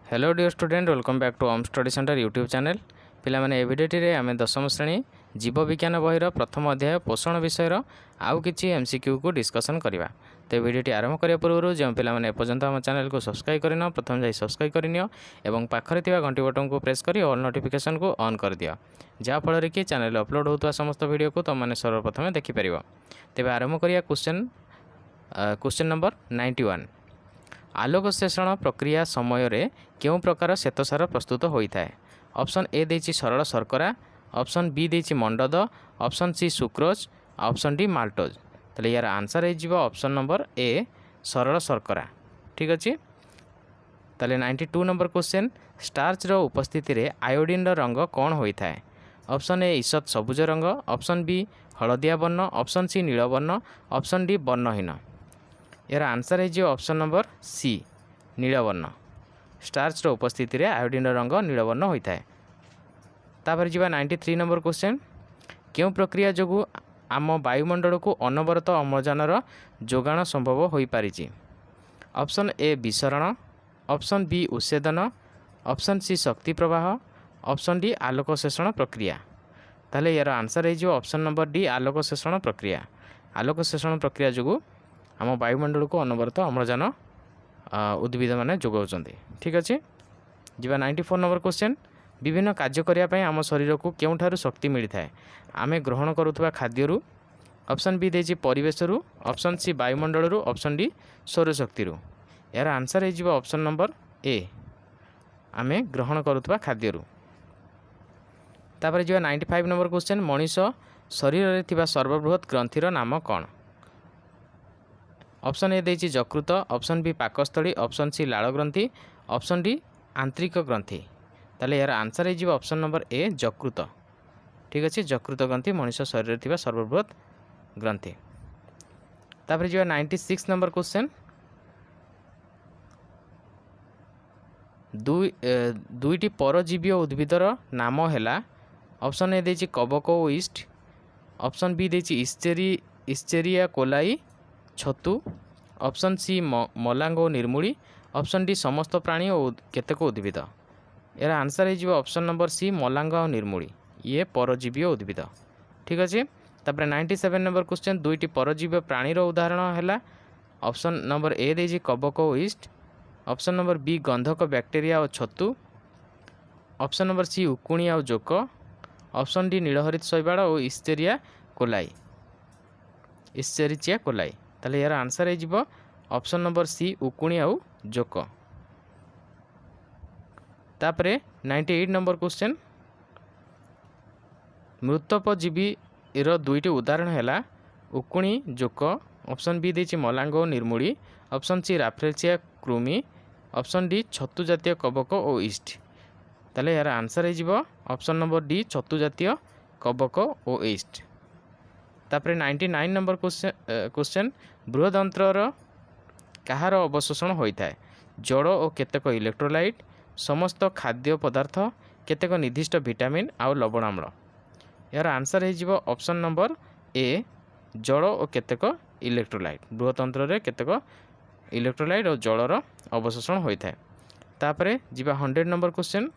Hello dear student welcome back to home study centre YouTube channel पिला माने ए भिडियोटी आम दशम श्रेणी जीव विज्ञान बहिर प्रथम अध्याय पोषण विषय आउ कि एमसीक्यू को डिस्कसन करवा। तो भिडियोटी आरंभ करने पूर्व जो पिला माने एपर्यंत आम चैनल को सब्सक्राइब करन प्रथम जाई सब्सक्राइब करनियो एवं पाखरे थिबा घंटी बटन को प्रेस करी ऑल नोटिफिकेशन को ऑन कर दियो जहाँ फल कि चैनल अपलोड होता समस्त वीडियो को तुम मैंने सर्वप्रथम देखिपर। तेज आरंभ करिया क्वेश्चन नंबर 91 आलोक संश्लेषण प्रक्रिया समय रे केउं प्रकार श्वेतसार प्रस्तुत होता है। ऑप्शन ए देछि सरल शर्करा, ऑप्शन बी देछि मंडद, option C sucrose, option D maltose. ताले यार आंसर हो ऑप्शन नंबर ए सरल शर्करा। ठीक अच्छे। ताले 92 नंबर क्वेश्चन स्टार्च रो उपस्थिति रे आयोडीन रो रंग कौन होता है। ऑप्शन ए ईषत सबुज रंग, ऑप्शन बी हलदिया वर्ण, ऑप्शन सी नील वर्ण, ऑप्शन डी वर्णहीन। यार आंसर है ऑप्शन नंबर सी नीलवर्ण। स्टार्च रो उपस्थिति रे आयोडीन रंग नीलवर्ण होता है। तापर जीवा 93 नंबर क्वेश्चन क्यों प्रक्रिया जोगु आम वायुमंडल को अनवरत अम्लजानर जोगाण संभव हो पारिछि। ऑप्शन ए विसरण, ऑप्शन बी उच्छेदन, ऑप्शन सी शक्ति प्रवाह, ऑप्शन डी आलोक संश्लेषण प्रक्रिया। ताले यार आंसर है ऑप्शन नंबर डी आलोक संश्लेषण प्रक्रिया। आलोक संश्लेषण प्रक्रिया जोगु आम वायुमंडल को अनवरत अम्लजान उद्भिद माने जोगाउछन्ति। ठीक अच्छे। जीवा 94 नंबर क्वेश्चन विभिन्न कार्य करने आम शरीर को केउठारु शक्ति मिलता है। आमे ग्रहण करुवा खाद्यरू, ऑप्शन बी देछि परिवेशरू, ऑप्शन सी वायुमंडल, ऑप्शन डी सौरशक्ति। यार आंसर है ऑप्शन नंबर ए आमे ग्रहण करुवा खाद्यरू। तापर जीवा 95 नंबर क्वेश्चन मनीष शरीर में थिबा सर्वबृहत ग्रंथीर नाम कौन। ऑप्शन ए देछि यकृत, ऑप्शन बी पाकस्थली, ऑप्शन सी लाल ग्रंथि, ऑप्शन डी आंतरिक ग्रंथि। ताले यार आंसर है ऑप्शन नंबर ए यकृत। ठीक अच्छे। यकृत ग्रंथि मनुष्य शरीर में थिबा सर्वबृहत ग्रंथि। तापर जो 96 नंबर क्वेश्चन दुईटी परजीवी उद्भिदर नाम है। ऑप्शन ए देछि कबक ओ ईस्ट, ऑप्शन बी देछि इस्चेरिया कोलाई छतु, ऑप्शन सी मलांग और निर्मूली, ऑप्शन डी समस्त प्राणी और केतेक उद्भिद। यार आंसर है ऑप्शन नंबर सी मलांग और निर्मूली ये परजीवी उद्भिद। ठीक अच्छे। तापर 97 नंबर क्वेश्चन दुईटी परजीवी प्राणीर उदाहरण है। ऑप्शन नंबर ए देछि कबक और ईस्ट, ऑप्शन नंबर बी गंधक बैक्टेरिया और छतु, ऑप्शन नंबर सी उकुणी और जोक, ऑप्शन डी नीलहरित शैवाल और इस्चेरिया कोलाई। ताले यार आंसर है ऑप्शन नंबर सी उकुणी आउ जोक। तापरे 98 नंबर क्वेश्चन मृतपजीवी दुईटी उदाहरण है उकुणी जोक, ऑप्शन बी देछि मलांग और निर्मूली, ऑप्शन सी राफ्रेसिया कृमि, ऑप्शन डी छतु जातीय कबक और ईस्ट। ताले यार आंसर है ऑप्शन नंबर डी छतु जातीय कबक और ईस्ट। तापर 99 नंबर क्वेश्चन बृहदंत्र कहार अवशोषण होता है। जड़ और केतेक इलेक्ट्रोलाइट, समस्त खाद्य पदार्थ, केतेक निर्दिष्ट विटामिन आउ लवणाम्ल। यार आंसर है ऑप्शन नंबर ए जड़ और केतेक इलेक्ट्रोलाइट। बृहदंत्र केतेक इलेक्ट्रोलाइट और जलर अवशोषण होता है। तापर जीवा 100 नंबर क्वेश्चन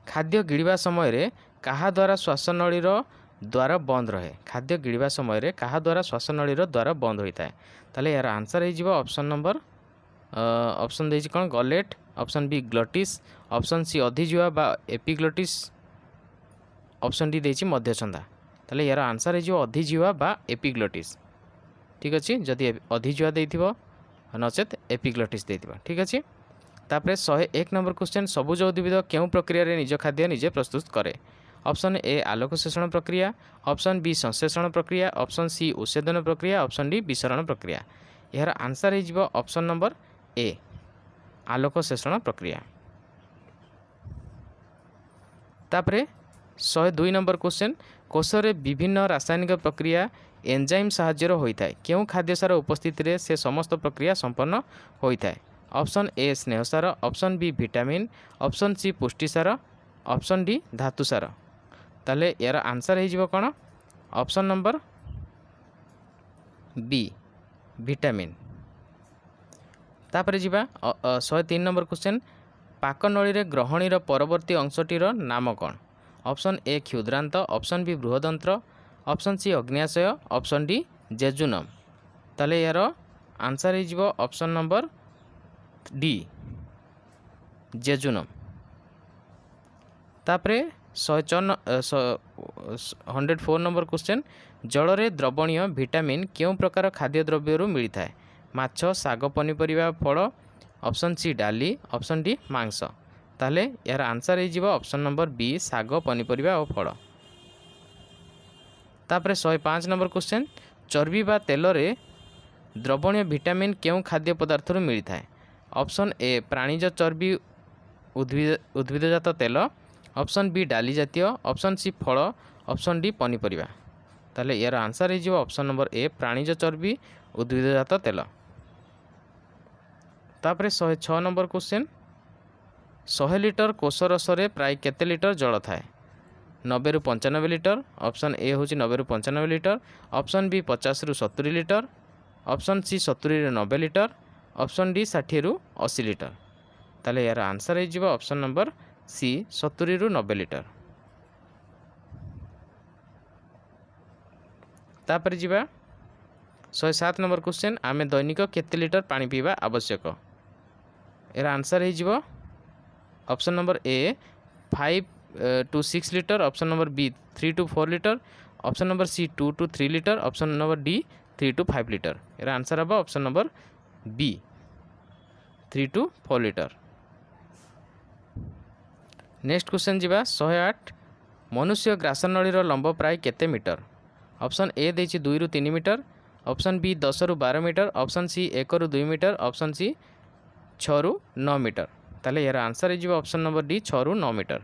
खाद्य गिड़वा समय कहा द्वारा श्वासनळीर द्वार बंद रहे। खाद्य गिड़वा समय कहा द्वारा श्वासनळीर द्वार बंद होता है। ताले यार आंसर है ऑप्शन नंबर ऑप्शन देछि कौन गलेट, option B glottis, option C अधिजुआ बा एपिग्लटिस, ऑप्शन डी देछि मध्यछंदा। ताले यार आंसर है अधिजुआ बा एपिग्लटिस। ठीक अच्छे। जदि अधिजुआ देथिबो नचेत एपिग्लटिस देथिबो। ठीक अच्छे। तापर 101 नंबर क्वेश्चन सबुज उद्भिद केउं प्रक्रिया रे निज खाद्य निजे प्रस्तुत करे। ऑप्शन ए आलोक संश्लेषण प्रक्रिया, ऑप्शन बी संश्लेषण प्रक्रिया, ऑप्शन सी उच्छेदन प्रक्रिया, ऑप्शन डी विसरण प्रक्रिया। यार आंसर है ऑप्शन नंबर ए आलोक संश्लेषण प्रक्रिया। तापरे 102 नंबर क्वेश्चन कोष रे विभिन्न रासायनिक प्रक्रिया एंजाइम साहाय्य होता है। केउं खाद्यसार उपस्थिति रे से समस्त प्रक्रिया संपन्न होता है। ऑप्शन ए स्नेहसार, option B vitamin, option C पुष्टिसार, ऑप्शन डी धातुसार। ताले यार आंसर है कौन ऑप्शन नंबर बी विटामिन। तापर जिबा 103 नंबर क्वेश्चन पाकनळी रे ग्रहणीर परवर्ती अंशटीर नाम कौन। ऑप्शन ए क्षुद्रांत, ऑप्शन बी बृहदंत्र, ऑप्शन सी अग्न्याशय, ऑप्शन डी जेजुनम। ताले यार आंसर हो ऑप्शन नंबर डी जेजुनम। तापरे 104 नंबर क्वेश्चन जल रे द्रवणीय विटामिन क्यों प्रकार खाद्य द्रव्य मिलता है। माछ, साग, पनीपरिया, फल, ऑप्शन सी डाली, ऑप्शन डी मांस। ताले यार आंसर हो ऑप्शन नंबर बी साग, पनीपरिया और फल। तापरे 105 नंबर क्वेश्चन चर्बी बा तेल रे द्रवणीय विटामिन क्यों खाद्य पदार्थ मिलता है। ऑप्शन ए प्राणीज चर्बी उद्भिदजात तेल, ऑप्शन बी डाली जातीय, ऑप्शन सी फल, ऑप्शन डी पनीपरिया। ताले यार आंसर हो ऑप्शन नंबर ए प्राणीज चर्बी उद्भिदजात तेल। तापरे 106 नंबर क्वेश्चन 100 लिटर कोष रस प्राय केते लिटर जल थाए। 90 रु 95 लिटर, ऑप्शन ए हूँ 90 रु 95 लिटर, ऑप्शन बी 50 रु 70 लिटर, ऑप्शन सी 70 रु 90 लिटर, ऑप्शन डी 60 रु 80 लिटर। ताले यार आंसर हो ऑप्शन नंबर सी 70 रु 90 लिटर। तापर जिबा 107 नंबर क्वेश्चन आमे दैनिक केते लिटर पानी पीवा आवश्यक। यार आंसर हो option number A 5 to 6 litre, option number B 3 to 4 litre, option number C 2 to 3 litre, option number D 3 to 5 litre. यार आंसर हम option number B 3 to 4 litre. Next question जिबा 108 मनुष्य ग्रासनळीर लंब प्राय केते मीटर। ऑप्शन ए देछि 2 रु 3 metre, option B 10 रु 12 मीटर, ऑप्शन सी 1 रु 2 मीटर, ऑप्शन सी 6 रु 9 मीटर। ताले यार आंसर हो ऑप्शन नंबर डी 6 रु 9 मीटर।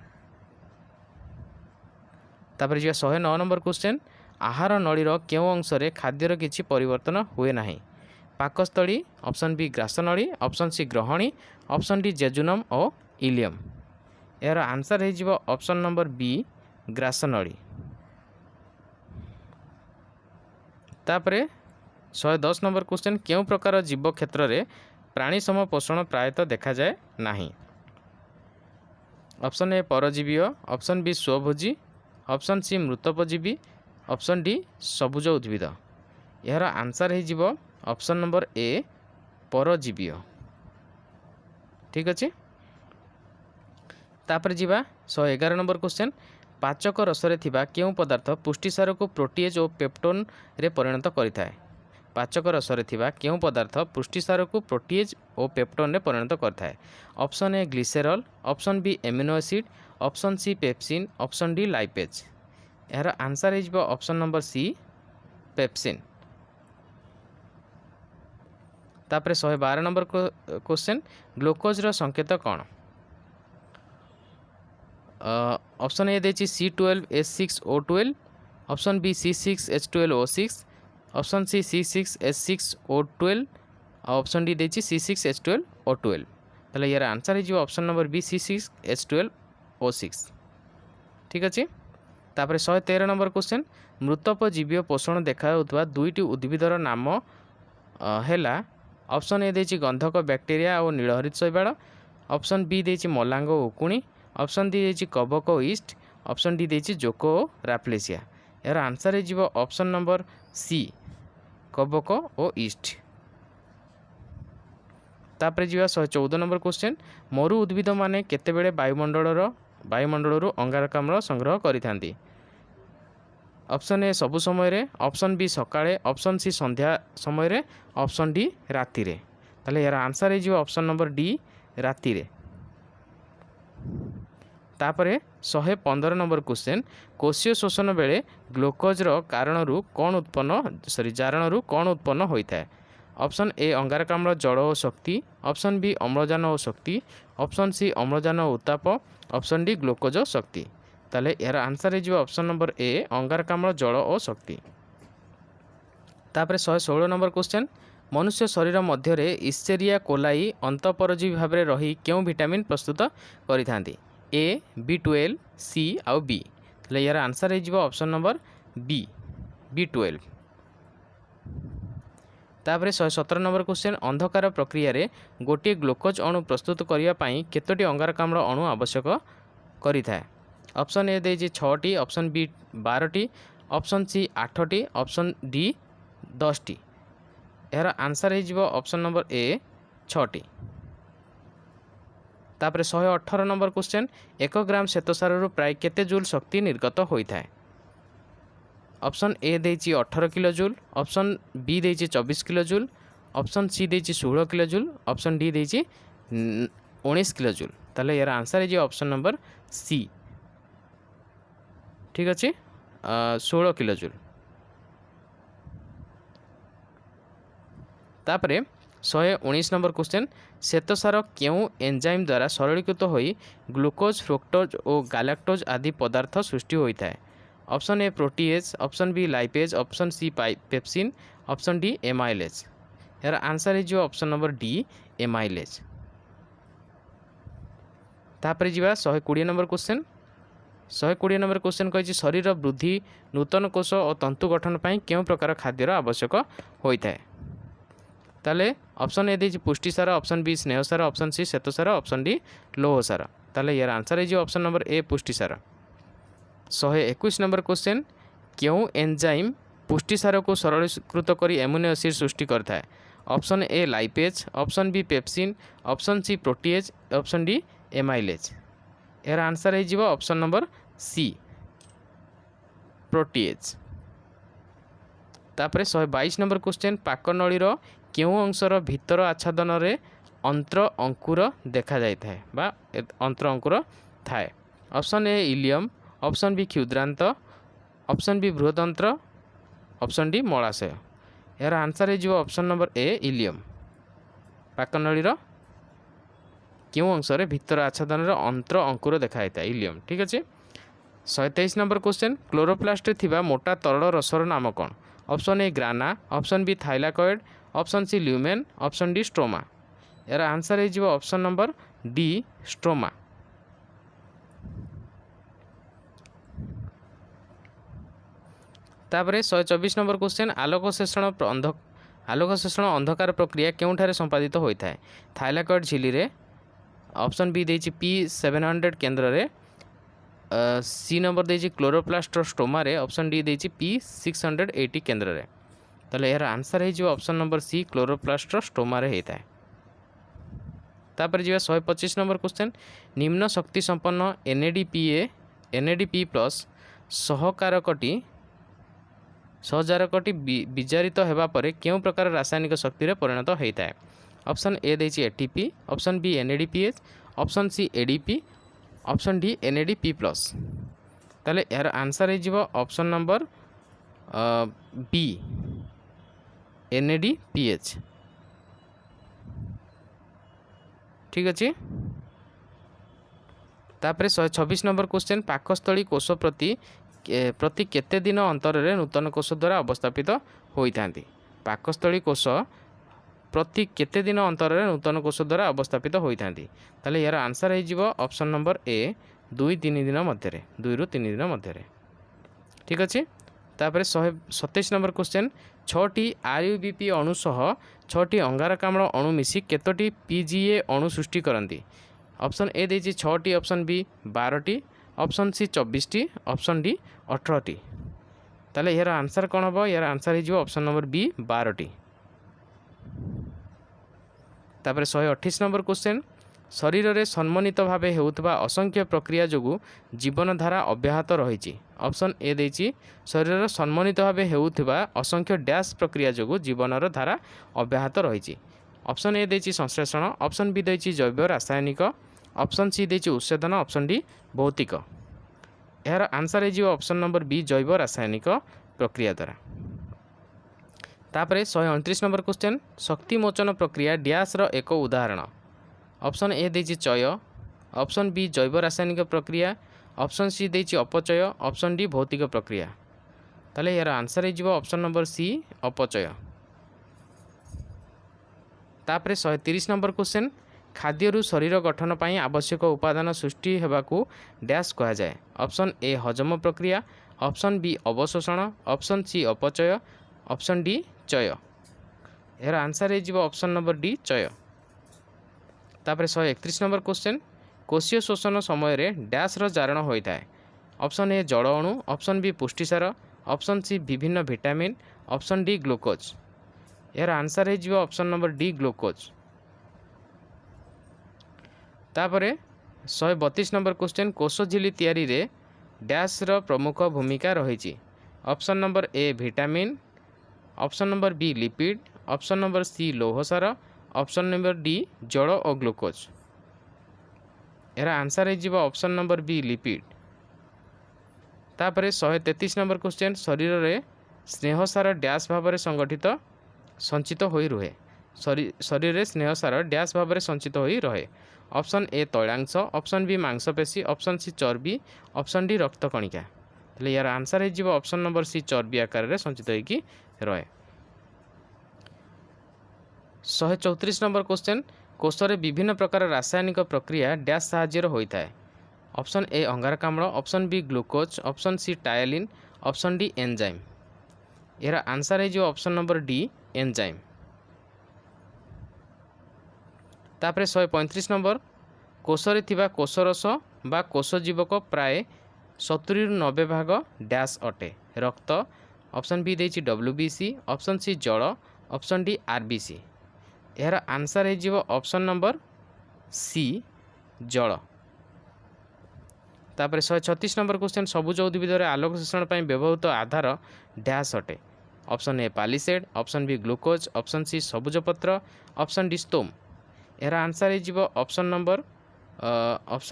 तापर जी 109 नंबर क्वेश्चन आहार नळीर केउं अंशरे खाद्यर किछि परिवर्तन हुए नाही। पाकस्थली, ऑप्शन बी ग्रासनळी, ऑप्शन सी ग्रहणी, ऑप्शन डी जेजुनम और इलियम। यार आंसर हो ऑप्शन नंबर बी ग्रासनळी। तापरे 110 नंबर क्वेश्चन केउं प्रकार जीव क्षेत्र में प्राणी सम पोषण प्रायतः देखा जाए नहीं। ऑप्शन ए परजीवी, ऑप्शन बी स्वभोजी, ऑप्शन सी मृतोपजीवी, ऑप्शन डी सबुज उद्भिद। यार आंसर हो ऑप्शन नंबर ए परजीवी। ठीक अच्छे। तापर जीवा 111 नंबर क्वेश्चन पाचक रसरे थिबा केउं पदार्थ पुष्टिसार को प्रोटीएज और पेप्टोन रे परिणत करिथाए। पाचक रसरे थिबा केउं पदार्थ पुष्टिसार को प्रोटीएज और पेप्टोन रे परिणत करिथाए। Option A glycerol, option B amino acid, option C pepsin, option D lipase. यार आंसर हो ऑप्शन नंबर सी पेप्सिन। तापर 112 नंबर क्वेश्चन ग्लूकोज रो संकेत कौन। ऑप्शन ए देछि C12H6O12, option B C6H12O6, option C C6H6O12, option D देछि C6H12O12। ताले यार answer हो ऑप्शन नंबर बी C6H12O6। ठीक अच्छे। तापर 113 नंबर क्वेश्चन मृतोपजीवी पोषण देखा दुईटी उद्भिदर नाम हैला। ऑप्शन ए देछि गंधक बैक्टेरिया और नीलहरित शैवाल, ऑप्शन बी देछि मलांग और उकुणी, ऑप्शन डी देछि कबक और ईस्ट, ऑप्शन डी देछि जोको और राप्लेसिया। यार आंसर हो ऑप्शन नंबर सी कबक और ईस्ट। तापर जी 114 नंबर क्वेश्चन मरु उद्भिद माने केतेबेले वायुमंडल अंगारकाम्ल संग्रह करिथांती। ऑप्शन ए सबु समय रे, ऑप्शन बी सकाळे, ऑप्शन सी संध्या समय रे, ऑप्शन डी राति रे। ताले यार आंसर हो ऑप्शन नंबर डी राति रे। तापरे 115 नंबर क्वेश्चन कोशीय शोषण बेले ग्लूकोज कारणरू कौन उत्पन्न जारणरू कौन उत्पन्न होता है। ऑप्शन ए अंगारकाम्ल जल और शक्ति, ऑप्शन बी अम्लजान और शक्ति, ऑप्शन सी अम्लजान और उत्ताप, ऑप्शन डी ग्लूकोज शक्ति। ताले यार आंसर हो ऑप्शन नंबर ए अंगारकाम्ल जल और शक्ति। तापर 116 नंबर क्वेश्चन मनुष्य शरीर मध्य इस्चेरिया कोलाई अंतःपरजीवी भाव में रही क्यों विटामिन प्रस्तुत करिथांती। ए B12 सी आउ बी। ताले यार आंसर हो ऑप्शन नंबर बी B12। तापर 117 नंबर क्वेश्चन अंधकार प्रक्रिया रे गोटे ग्लूकोज अणु प्रस्तुत करने केतोटी अंगारकाम्ल अणु आवश्यक करिथाए। ऑप्शन ए देछि 6टी, ऑप्शन बी 12टी, ऑप्शन सी 8टी, ऑप्शन डी 10टी। यार आंसर हो ऑप्शन नंबर ए 6टी। तापर 118 नंबर क्वेश्चन 1 ग्राम श्वेतसार प्राय केते जूल शक्ति निर्गत होता है। ऑप्शन ए देछि 18 किलो जूल, ऑप्शन बी देछि 24 किलो जूल, ऑप्शन सी देछि 16 किलो जूल, ऑप्शन डी देछि 19 किलो जूल। ताले यार आंसर है ऑप्शन नंबर सी, ठीक अच्छे 16 किलो जूल। तापरे 119 नंबर क्वेश्चन श्वेतसार क्यों एंजाइम द्वारा सरलीकृत होई ग्लूकोज, फ्रुक्टोज और गैलेक्टोज आदि पदार्थ सृष्टि होता है। Option A protease, option B lipase, option C pepsin, option D amylase. यार आंसर है जो ऑप्शन नंबर डी एमाइलेज। तापर जी 120 नंबर क्वेश्चन 120 नंबर क्वेश्चन कही शरीर वृद्धि, नूतन कोष और तंतु गठन पर क्यों प्रकार खाद्यर आवश्यक होता है। ताले ऑप्शन ए देछि पुष्टिसार, ऑप्शन बी स्नेहसार, ऑप्शन सी श्वेतसार, ऑप्शन डी लौहसार। ताले यार आंसर है ऑप्शन नंबर ए पुष्टिसार। 121 नंबर क्वेश्चन क्यों एंजाइम पुष्टिसार को सरलीकृत कर एमिनो एसिड सृष्टि करता है। Option A lipase, option B pepsin, option C protease, option D amylase. यार आंसर है ऑप्शन नंबर सी प्रोटीएज। तापर 122 नंबर क्वेश्चन पाकनळीर क्यों अंशर भितर आच्छादन रे अंतर अंकुर देखा जाता है बा अंतर अंकुर थाए। Option A ileum, option B क्षुद्रांत, ऑप्शन बी बृहदंत्र, ऑप्शन डी मलाशय। यार आंसर है ऑप्शन नंबर ए इलियम। पाकनळीर क्यों अंशरे भितर आच्छादन अंतर अंकुर देखा जाता है इलियम, ठीक अच्छे। 123 नंबर क्वेश्चन क्लोरोप्लास्ट थिबा मोटा तरल रसर नाम कौन। Option A grana, option B thylakoid, option C lumen, option D stroma. यार आंसर है ऑप्शन नंबर डी स्ट्रोमा। तापर 124 नंबर क्वेश्चन आलोक शोषण अंधकार प्रक्रिया केउठारे संपादित होता है। थाइलाकॉइड झिली रे, ऑप्शन बी देछि P700 केन्द्र रे, सी नंबर देछि क्लोरोप्लास्ट स्टोमा रे, ऑप्शन डी देछि P680 केन्द्र रे। ताले यार आंसर है option number C chloroplast stoma रे होता है। तापर जी 125 नंबर क्वेश्चन निम्न शक्ति संपन्न NADP प्लस सहजारकटी विजारित होगा पर क्यों प्रकार रासायनिक शक्ति रे परिणत होता है। ऑप्शन ए देछि ATP, option B NADPH, option C ADP, option D NADP plus. ताले यार आंसर है ऑप्शन नंबर बी NADPH, ठीक अच्छे। तापर 126 नंबर क्वेश्चन पाकस्थली कोष प्रति केते दिन अंतर रे नूतन कोष द्वारा अवस्थापित होता। पाकस्थली कोष प्रति केते दिन अंतर रे नूतन कोष द्वारा अवस्थापित होता। ताले यार आंसर है ऑप्शन नंबर ए 2-3 दिन मध्य 2 ରୁ 3 दिन मध्य, ठीक अच्छे। तापर 127 नंबर क्वेश्चन 6टी RUBP अणु सह 6टी अंगारकाम्ल अणु मिसी केतोटी PGA अणु सृष्टि करती। ऑप्शन ए देछि 6टी, ऑप्शन बी 12टी, ऑप्शन सी 24टी, ऑप्शन डी 18टी। ताले यार आंसर कौन हम। यार आंसर है ऑप्शन नंबर बी 12टी। तापर 128 नंबर क्वेश्चन शरीर में सम्मानित भाव होता असंख्य प्रक्रिया जो जीवनधारा अब्याहत रही। ऑप्शन ए देछि शरीर सम्मानित भाव होता असंख्य डैश प्रक्रिया जो जीवन धारा अब्याहत रही। ऑप्शन ए देछि संश्लेषण, ऑप्शन बी देछि जैव रासायनिक, ऑप्शन सी देछि उत्सेदन, ऑप्शन डी भौतिक। यार आंसर है ऑप्शन नंबर बी जैव रासायनिक प्रक्रिया द्वारा। तापर 129 नंबर क्वेश्चन शक्ति मोचन प्रक्रिया डैश रो एक उदाहरण। ऑप्शन ए देछि चय, ऑप्शन बी जैव रासायनिक प्रक्रिया, ऑप्शन सी देछि अपचय, ऑप्शन डी भौतिक प्रक्रिया। ताले यार आंसर है ऑप्शन नंबर सी अपचय। तापर 130 नंबर क्वेश्चन खाद्यरू शरीर गठन पर आवश्यक उपादान सृष्टि होगाकू डैश कह जाए। ऑप्शन ए हजम प्रक्रिया, ऑप्शन बी अवशोषण, ऑप्शन सी अपचय, ऑप्शन डी चय। यार आंसर हो ऑप्शन नंबर डी चय। तापर 131 नंबर क्वेश्चन कोशीय शोषण समय डैश जारण होता है। ऑप्शन ए जल अणु, ऑप्शन बी पुष्टिसार, ऑप्शन सी विभिन्न विटामिन, ऑप्शन डी ग्लूकोज। यार आंसर हो ऑप्शन नंबर डी ग्लूकोज। तापर 132 नंबर क्वेश्चन कोश झिली तैयारी रे डैश रो प्रमुख भूमिका रही। Option number A vitamin, option number B lipid, option number C लौहसार, ऑप्शन नंबर डी जल और ग्लूकोज। यार आंसर हो ऑप्शन नंबर बी लिपिड। तापर 133 नंबर क्वेश्चन शरीर रे स्नेहसार डैश भाव में संगठित संचित हो रुहे। शरीर रे स्नेहसार डैश भाव में संचित हो रहे। ऑप्शन ए तैलांश, ऑप्शन बी मांसपेशी, ऑप्शन सी चर्बी, ऑप्शन डी रक्त कणिका। तो यार आंसर हो ऑप्शन नंबर सी चर्बी आकार में संचित होगी रहे। 134 नंबर क्वेश्चन कोशरे विभिन्न प्रकार रासायनिक प्रक्रिया डैश साहाय्य होता है। ऑप्शन ए अंगारकाम्ल, option B glucose, option C ptyalin, option D enzyme. यार आंसर हो ऑप्शन नंबर डी एंजाइम। तापर 135 नंबर कोशरे थिबा कोशरस बा कोशजीवक प्राय 70-90 भाग डैश अटे। रक्त, ऑप्शन बी देछि WBC, ऑप्शन सी जल, ऑप्शन डी RBC। यार आंसर हो ऑप्शन नंबर सी जल। तापर 136 नंबर क्वेश्चन सबुज उद्भिद आलोक शोषण पर व्यवहृत आधार डैश अटे। Option A palisade, option B glucose, option C सबुज पत्र, ऑप्शन डी स्टोम। यार आंसर हो ऑप्शन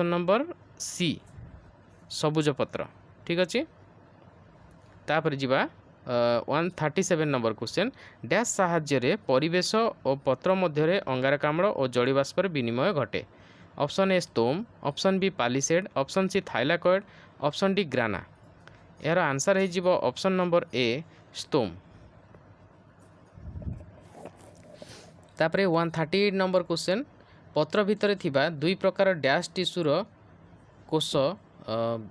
नंबर सी सबुज पत्र। ठीक अच्छे। तापर जीवा 137 नंबर क्वेश्चन डैश साहाय्य परिवेश और पत्र मध्य अंगारकाम्ल और जलीबाष्पर विनिमय घटे। Option A stoma, option B palisade, option C thylakoid, option D grana. यार आंसर हो ऑप्शन नंबर ए स्टोम। तापर 138 नंबर क्वेश्चन पत्र भितर थिबा दुई प्रकार डैश टिश्यूर कोश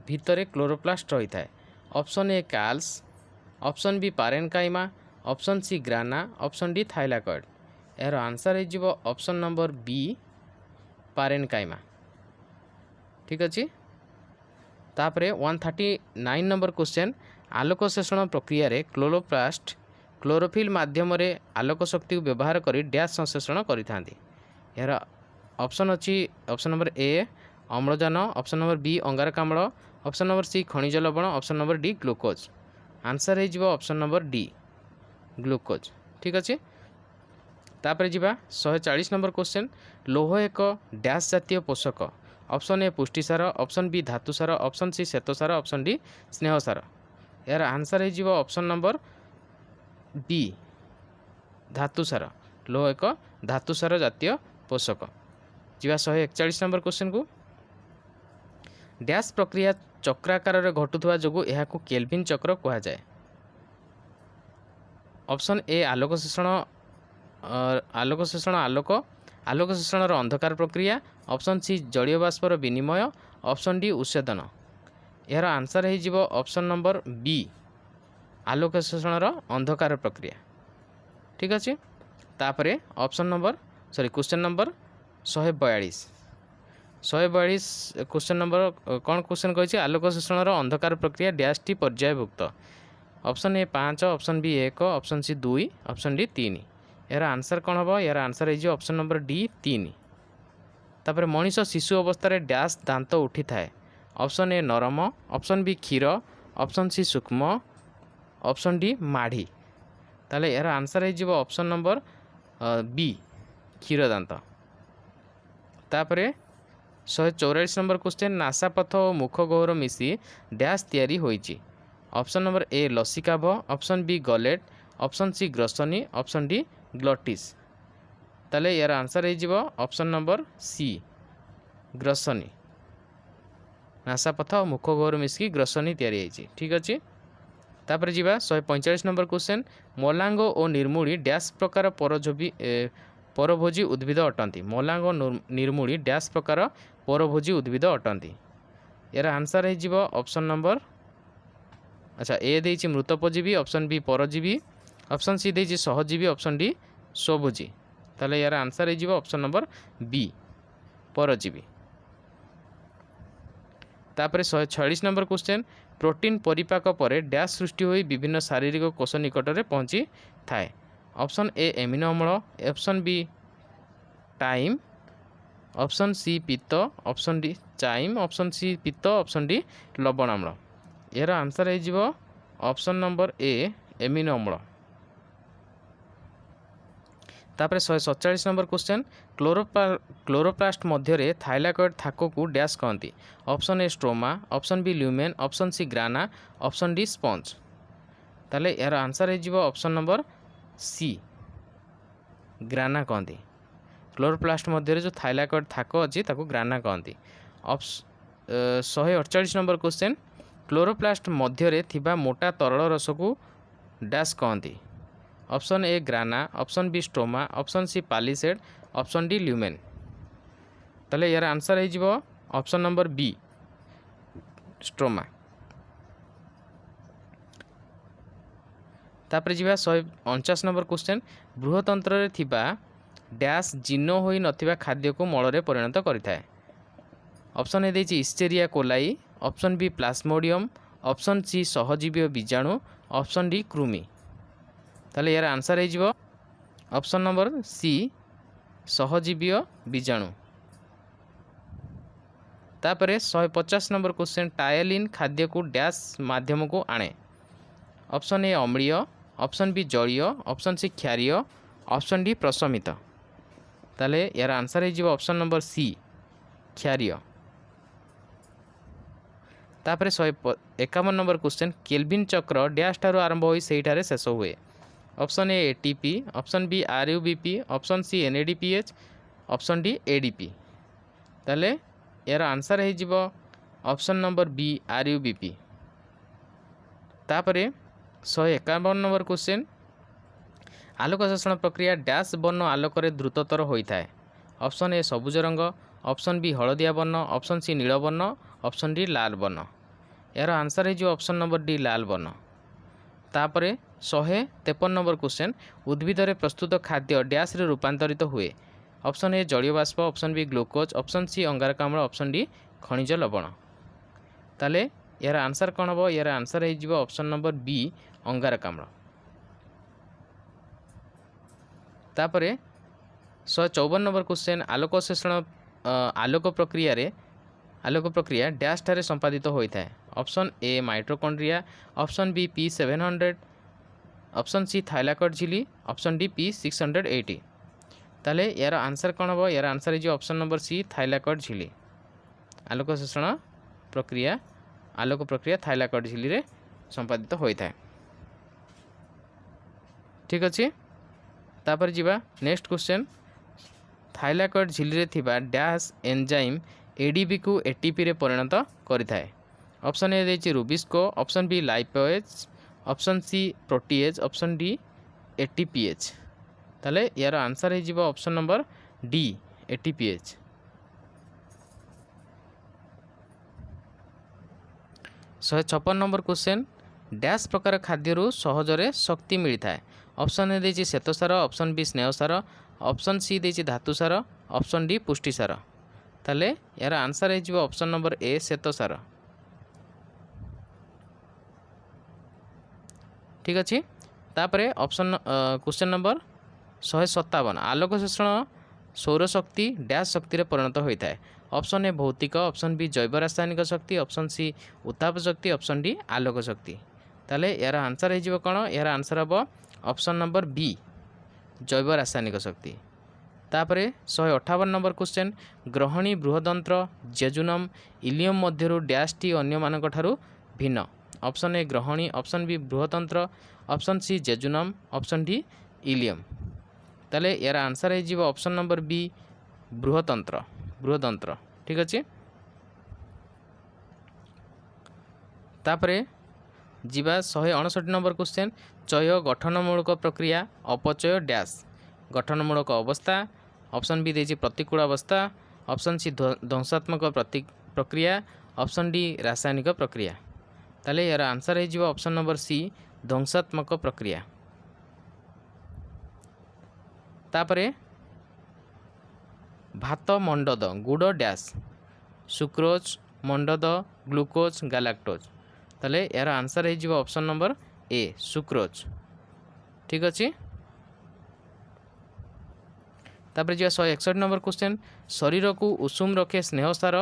भितर क्लोरोप्लास्ट रही है। Option A callus, option B parenchyma, option C grana, option D thylakoid. यार आंसर हो ऑप्शन नंबर बी पारेनकाइमा। ठीक अच्छे। तापर 139 नंबर क्वेश्चन आलोक शोषण प्रक्रिया रे क्लोरोप्लास्ट क्लोरोफिल माध्यम आलोक शक्ति व्यवहार कर डैश संश्लेषण करिथांती। यार ऑप्शन अच्छी ऑप्शन नंबर ए अम्लजान, ऑप्शन नंबर बी अंगारकाम्ल, ऑप्शन नंबर सी खनिज लवण, option number D glucose. Answer हो ऑप्शन नंबर डी ग्लूकोज। ठीक अच्छे। तापर जीवा 140 नंबर क्वेश्चन लौह एक डैश जातीय पोषक। ऑप्शन ए पुष्टिसार, ऑप्शन बी धातुसार, ऑप्शन सी श्वेतसार, ऑप्शन डी स्नेहसार। यार आंसर हो ऑप्शन नंबर बी धातुसार। लौह एक धातुसार जातीय पोषक। जीवा 141 नंबर क्वेश्चन को डैश प्रक्रिया चक्राकार घटुवा जो यह केल्विन चक्र कह जाए। ऑप्शन ए आलोक शोषण आलोक शोषण अंधकार प्रक्रिया, ऑप्शन सी जलीय बाष्पर विनिमय, ऑप्शन डी उच्छेदन। यार आंसर हो ऑप्शन नंबर बी आलोक शोषण अंधकार प्रक्रिया। ठीक अच्छे। तापर option number question number 142 question number कौन क्वेश्चन कही आलोक शोषण अंधकार प्रक्रिया डैश टी पर्यायभुक्त। Option A 5, option B 1, option C 2, option D 3। यार आंसर कौन हम? यार आंसर हो ऑप्शन नंबर डी 3। तापर मनीष शिशु अवस्था डैश दांत उठी थाए। ऑप्शन ए नरम, ऑप्शन बी क्षीर, ऑप्शन सी सूक्ष्म, ऑप्शन डी माढ़ी। ताले यार आंसर हो ऑप्शन नंबर बी क्षीर दांत। तापर 144 नंबर क्वेश्चन नासापथ और मुख गहर मिसी डैश तैयारी होइछि। ऑप्शन नंबर ए लसिकाभ, ऑप्शन बी गलेट, ऑप्शन सी ग्रसनी, ऑप्शन डी ग्लटिस। ताले यार आंसर हो ऑप्शन नंबर सी ग्रसनी। नासापथ और मुख गहर मिसिकी ग्रसनी तैयारी होइछि। ठीक अच्छे। तापर जीवा 145 नंबर क्वेश्चन मलांग और निर्मूली डैश प्रकार परभोजी उद्भिद अटंती। मलांग और निर्मूली डैश प्रकार परभोजी उद्भिद अटंती। यार आंसर हो ऑप्शन नंबर अच्छा ए देछि मृतपजीवी, ऑप्शन बी परजीवी, ऑप्शन सी देछि सहजीवी, ऑप्शन डी स्वभोजी ताले यार आंसर हो ऑप्शन नंबर बी परजीवी। तापर 146 नंबर क्वेश्चन प्रोटीन परिपाक पर डैश सृष्टि होई विभिन्न शारीरिक कोष निकट में पहुँची थाए। ऑप्शन ए एमिनो अम्ल, option B time, option C पित्त, option D chyme, option C पित्त, ऑप्शन डी लवण अम्ल। यार आंसर हो ऑप्शन नंबर ए एमिनो अम्ल। तापर 147 नंबर क्वेश्चन क्लोरोप्लास्ट मध्य थाइलाकॉइड थाक को डैश कहती। Option A stroma, option B lumen, option C grana, option D sponge. ताले यार आंसर हो ऑप्शन नंबर सी ग्राना कहती। क्लोरोप्लास्ट मध्य जो थाइलाकॉइड थाक अच्छी ग्राना कहती। 148 नंबर क्वेश्चन क्लोरोप्लास्ट मध्य थिबा मोटा तरल रस को डैश कहती। Option A grana, option B stroma, option C palisade, option D lumen. ताले यार आंसर हो ऑप्शन नंबर बी स्ट्रोमा। तापर जीवा 149 नंबर क्वेश्चन बृहतंत्र रे थिबा डैश जीर्ण होई नथिबा खाद्य को मल रे परिणत करिथाए। ऑप्शन ए देछि Escherichia coli, option B plasmodium, option C सहजीवी बीजाणु, ऑप्शन डी कृमि। ताले यार आंसर हो ऑप्शन नंबर सी सहजीवी बीजाणु। तापर 150 नंबर क्वेश्चन टायलिन खाद्य को डैश माध्यम को आणे। ऑप्शन ए अम्लीय, ऑप्शन बी जलीय, ऑप्शन सी क्षारीय, ऑप्शन डी प्रशमित। ताले यार आंसर हो ऑप्शन नंबर सी क्षारीय। तापर 151 नंबर क्वेश्चन केल्विन चक्र डैश ठारू आरंभ होई सेठारे शेष हुए। Option A ATP, option B RuBP, option C NADPH, option D ADP. ताले यार आंसर हो ऑप्शन नंबर बी आरयूबीपी। तापर 151 नंबर क्वेश्चन आलोक शोषण प्रक्रिया डैश वर्ण आलोक द्रुततर होता है। ऑप्शन ए सबुज रंग, ऑप्शन बी हलदिया वर्ण, ऑप्शन सी नील वर्ण, ऑप्शन डी लाल वर्ण। यार आंसर हो ऑप्शन नंबर डी लाल वर्ण। तापर 153 नंबर क्वेश्चन उद्भिद रे प्रस्तुत खाद्य डैश रे रूपांतरित हुए। ऑप्शन ए जलीय बाष्प, option B glucose, option C अंगारकाम्ल, ऑप्शन डी खनिज लवण। ताले यार आंसर कौन हम? यार आंसर हो ऑप्शन नंबर बी अंगारकाम्ल। तापर 154 नंबर क्वेश्चन आलोक शोषण आलोक प्रक्रिया डैश ठारे संपादित होता है। Option A mitochondria, option B P700, option C thylakoid झिली, ऑप्शन डी P680। ताले यार आंसर कौन हम? यार आंसर हो ऑप्शन नंबर सी थाइलाकॉइड झिली। आलोक शोषण प्रक्रिया थाइलाकॉइड झिली रे संपादित होता है। ठीक अच्छे। तापर जीवा नेक्स्ट क्वेश्चन थाइलाकॉइड झिली रे थिबा डैश एंजाइम एडीपी को एटीपी रे परिणत करिथाए। ऑप्शन ए देछि RuBisCO, option B lipase, option C protease, option D ATPH. ताले यार आंसर हो option number D ATPH. 156 number question dash प्रकार खाद्य सहजरे शक्ति मिलता है। ऑप्शन ए देछि श्वेतसार, ऑप्शन बी स्नेहसार, ऑप्शन सी देछि धातुसार, ऑप्शन डी पुष्टिसार। ताले यार आंसर हो ऑप्शन नंबर ए श्वेतसार। ठीक अच्छे। तापर ऑप्शन क्वेश्चन नंबर 157 आलोक शोषण सौरशक्ति डैश शक्ति रे परिणत होता है। ऑप्शन ए भौतिक, ऑप्शन बी जैव रासायनिक शक्ति, ऑप्शन सी उत्ताप शक्ति, ऑप्शन डी आलोक शक्ति। ताले यार आंसर हो कौन? यार आंसर हम ऑप्शन नंबर बी जैव रासायनिक शक्ति। तापर 158 नंबर क्वेश्चन ग्रहणी बृहदंत्र जेजुनम इलियम मध्यरु डैश टी अन्य मानक ठारू भिन्न। ऑप्शन ए ग्रहणी, ऑप्शन बी बृहतंत्र, option C jejunum, option D ileum. ताले यार आंसर हो ऑप्शन नंबर बी बृहतंत्र। ठीक अच्छे। तापर जीवा 159 नंबर क्वेश्चन चय गठनमूलक प्रक्रिया अपचय डैश गठनमूलक अवस्था। ऑप्शन बी देछि प्रतिकूल अवस्था, ऑप्शन सी ध्वंसात्मक प्रक्रिया, ऑप्शन डी रासायनिक प्रक्रिया। ताले यार आंसर हो ऑप्शन नंबर सी ध्वंसात्मक प्रक्रिया। तापरे भात मंडद गुड़ डैश सुक्रोज मंडद ग्लूकोज गैलेक्टोज ताले यार आंसर हो ऑप्शन नंबर ए सुक्रोज। ठीक अच्छे तापर जो 161 नंबर क्वेश्चन शरीर को उषुम रखे स्नेहसार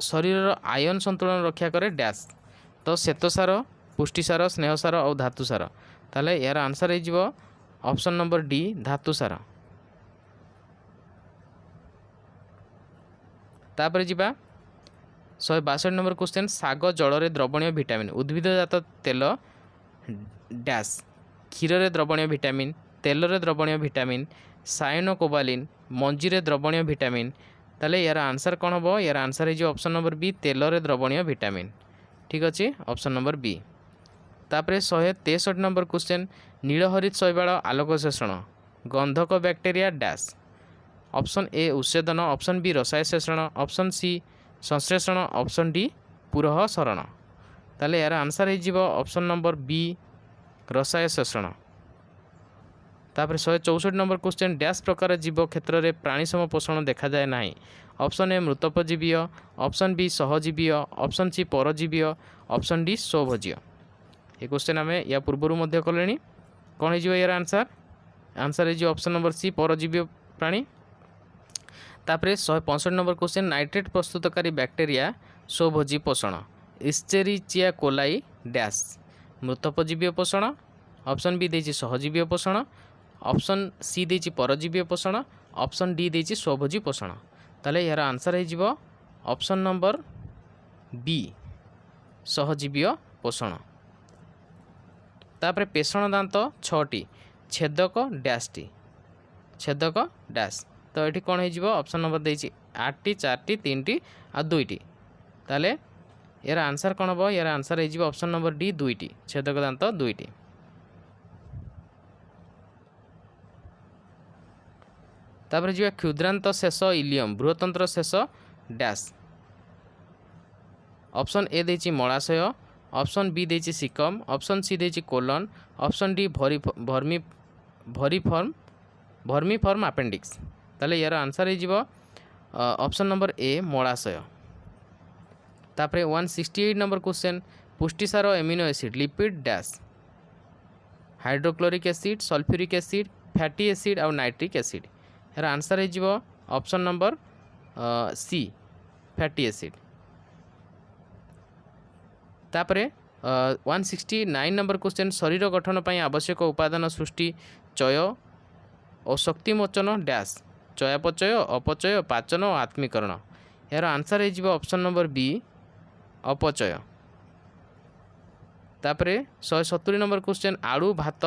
शरीर आयन संतुलन रक्षा करे डैश तो श्वेतसार पुष्टिसार स्नेहसार और धातुसार ताले यार आंसर हो ऑप्शन नंबर डी धातुसार। तापर जी 162 नंबर क्वेश्चन साग जल द्रवणीय विटामिन उद्भिदजात तेल डैश क्षीर रे द्रवणीय विटामिन तेल रे द्रवणीय विटामिन साइनोकोबालिन मंजी रे द्रवणीय विटामिन ताले यार आंसर कौन हम यार आंसर हो ऑप्शन नंबर बी तेल रे द्रवणीय विटामिन। ठीक अच्छे ऑप्शन नंबर बी। तापर 163 नंबर क्वेश्चन नीलहरित शैवाल आलोक शोषण गंधक बैक्टेरिया डैश ऑप्शन ए उच्छेदन ऑप्शन बी रसायन शोषण ऑप्शन सी संश्लेषण ऑप्शन डी पुरह सरण ताले यार आंसर हो ऑप्शन नंबर बी रसायन शोषण। तापर 164 नंबर क्वेश्चन डैश प्रकार जीव क्षेत्र में प्राणी सम पोषण देखा जाए ना ऑप्शन ए मृतोपजीवीय ऑप्शन बी सहजीवीय ऑप्शन सी परजीवीय ऑप्शन डी स्वभोज्य। ये क्वेश्चन आम या पूर्वर कले कौन हो यार आंसर आंसर हो ऑप्शन नंबर सी परजीवीय प्राणी। तापर 165 नंबर क्वेश्चन नाइट्रेट प्रस्तुतकारी बैक्टेरिया स्वभोजी पोषण इस्चेरिचिया कोलाई डैश मृतोपजीवीय पोषण ऑप्शन बी देछि सहजीवीय पोषण ऑप्शन सी देछि परजीवीय पोषण ऑप्शन डी देछि स्वभोजी पोषण ताले यार आंसर हो ऑप्शन नंबर बी सहजीवीय पोषण। तापर पेषण दांत 6टी छेदक डैश टी छेदक डैश तो ये कौन हो ऑप्शन नंबर देछि 8टी 4टी 3टी और 2टी ताले यार आंसर कौन हम यार आंसर हो ऑप्शन नंबर डी 2टी छेदक दांत 2टी। तापर जी क्षुद्रांत शेष इलियम बृहतंत्र शेष डैश ऑप्शन ए देछि मलाशय ऑप्शन बी देछि सिकम ऑप्शन सी देछि colon option D vermiform appendix ताले यार आंसर हो ऑप्शन नंबर ए मलाशय। तापर 168 नंबर क्वेश्चन पुष्टिसार amino acid lipid dash hydrochloric acid sulphuric acid fatty acid और नाइट्रिक एसिड यार आंसर हो option number C fatty acid. तापर 169 नंबर क्वेश्चन शरीर गठन पर आवश्यक उपादान सृष्टि चय और शक्तिमोचन डैश चयापचय अपचय पाचन और आत्मीकरण यार आंसर हो ऑप्शन नंबर बी अपचय। तापर 170 नंबर क्वेश्चन आलू भात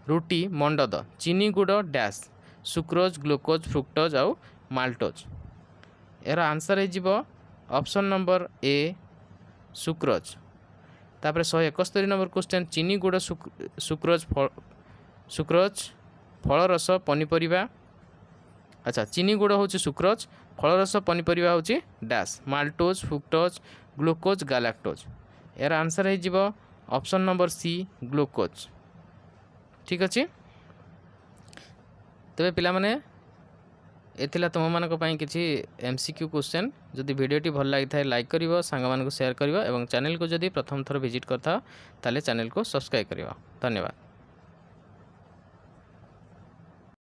रुटी मंडद चीनी गुड़ डैश सुक्रोज ग्लूकोज फ्रुक्टोज और माल्टोज यार आंसर हो ऑप्शन नंबर ए सुक्रोज। तापर 171 नंबर क्वेश्चन चीनी गुड़ सुक्रोज फल रस पनीपरिया अच्छा चीनी गुड़ हूँ सुक्रोज फल रस पनीपरिया हूँ dash maltose fructose glucose galactose यार आंसर हो ऑप्शन नंबर सी ग्लूकोज। ठीक अच्छे तेरे पिला माने एथिला तुम मानक पई किछि एमसीक्यू क्वेश्चन जदि वीडियोटी भल लगी थाए लाइक करिवो सांग मानक शेयर करिवो एवं चैनल को जदि प्रथम थर विजिट करथा ताले चैनल को सब्सक्राइब करिवो। धन्यवाद।